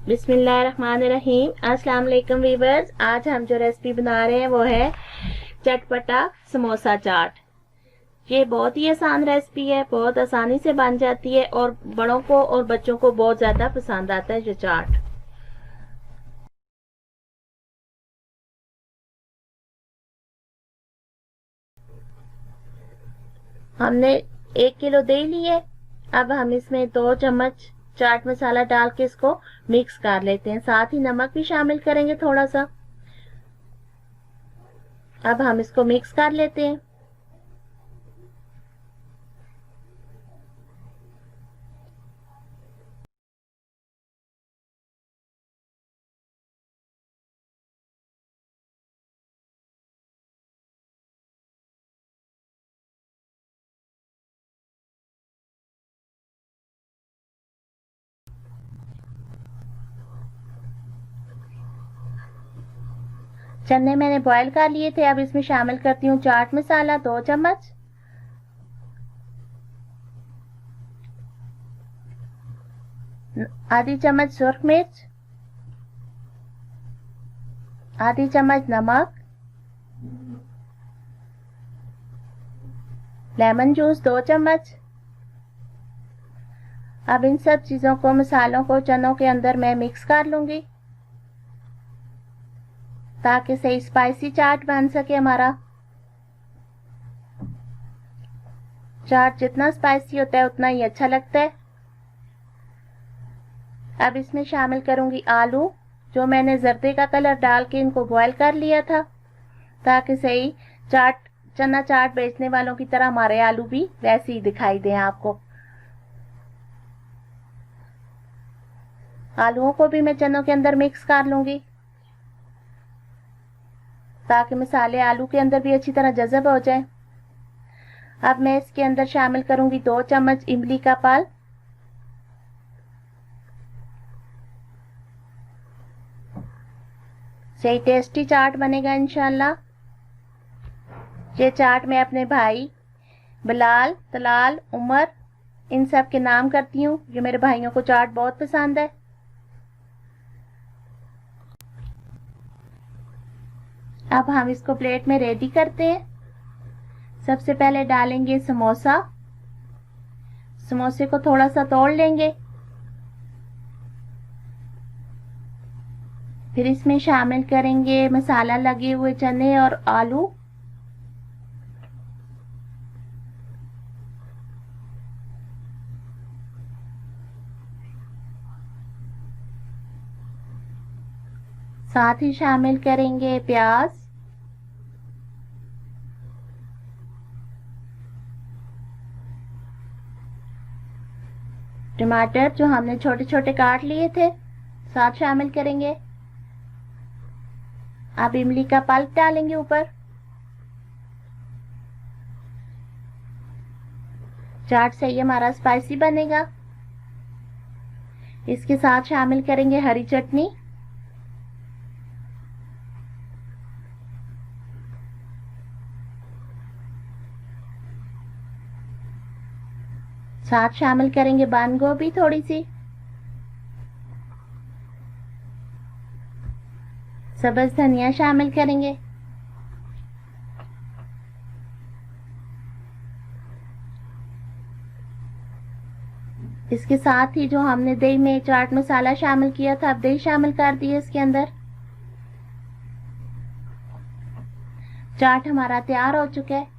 बिस्मिल्लाहिर्रहमानिर्रहीम। अस्सलाम वालेकुम वीवर्स। आज हम जो रेसिपी बना रहे हैं वो है चटपटा समोसा चाट। ये बहुत ही आसान रेसिपी है, बहुत आसानी से बन जाती है और बड़ों को और बच्चों को बहुत ज्यादा पसंद आता है ये चाट। हमने 1 किलो दही ली है। अब हम इसमें 2 चम्मच चाट मसाला डाल के इसको मिक्स कर लेते हैं, साथ ही नमक भी शामिल करेंगे थोड़ा सा। अब हम इसको मिक्स कर लेते हैं। चने मैंने बॉईल कर लिए थे। अब इसमें शामिल करती हूँ चाट मसाला 2 चम्मच, आधी चम्मच सुर्ख मिर्च, आधी चम्मच नमक, लेमन जूस 2 चम्मच। अब इन सब चीजों को, मसालों को चनों के अंदर मैं मिक्स कर लूंगी ताकि सही स्पाइसी चाट बन सके। हमारा चाट जितना स्पाइसी होता है उतना ही अच्छा लगता है। अब इसमें शामिल करूंगी आलू, जो मैंने जर्दे का कलर डाल के इनको बॉईल कर लिया था ताकि सही चाट, चना चाट बेचने वालों की तरह हमारे आलू भी वैसे ही दिखाई दें आपको। आलूओं को भी मैं चनों के अंदर मिक्स कर लूंगी ताकि मसाले आलू के अंदर भी अच्छी तरह जज़ब हो जाए। अब मैं इसके अंदर शामिल करूंगी 2 चम्मच इमली का पल्प, सही टेस्टी चाट बनेगा इंशाल्लाह। ये चाट मैं अपने भाई बिलाल, तलाल, उमर, इन सब के नाम करती हूँ। ये मेरे भाइयों को चाट बहुत पसंद है। अब हम इसको प्लेट में रेडी करते हैं। सबसे पहले डालेंगे समोसा। समोसे को थोड़ा सा तोड़ लेंगे, फिर इसमें शामिल करेंगे मसाला लगे हुए चने और आलू। साथ ही शामिल करेंगे प्याज, टमाटर जो हमने छोटे छोटे काट लिए थे, साथ शामिल करेंगे। अब इमली का पल्प डालेंगे ऊपर। चाट सही हमारा स्पाइसी बनेगा। इसके साथ शामिल करेंगे हरी चटनी, साथ शामिल करेंगे बंद गोभी थोड़ी सी, सब्ज धनिया शामिल करेंगे। इसके साथ ही जो हमने दही में चाट मसाला शामिल किया था, अब दही शामिल कर दिए इसके अंदर। चाट हमारा तैयार हो चुका है।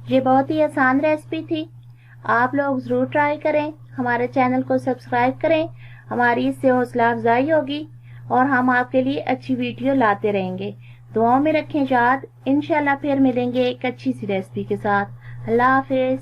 ये बहुत ही आसान रेसिपी थी, आप लोग जरूर ट्राई करें। हमारे चैनल को सब्सक्राइब करें, हमारी इससे हौसला अफजाई होगी और हम आपके लिए अच्छी वीडियो लाते रहेंगे। दुआओं में रखें याद। इंशाल्लाह फिर मिलेंगे एक अच्छी सी रेसिपी के साथ। अल्लाह हाफिज।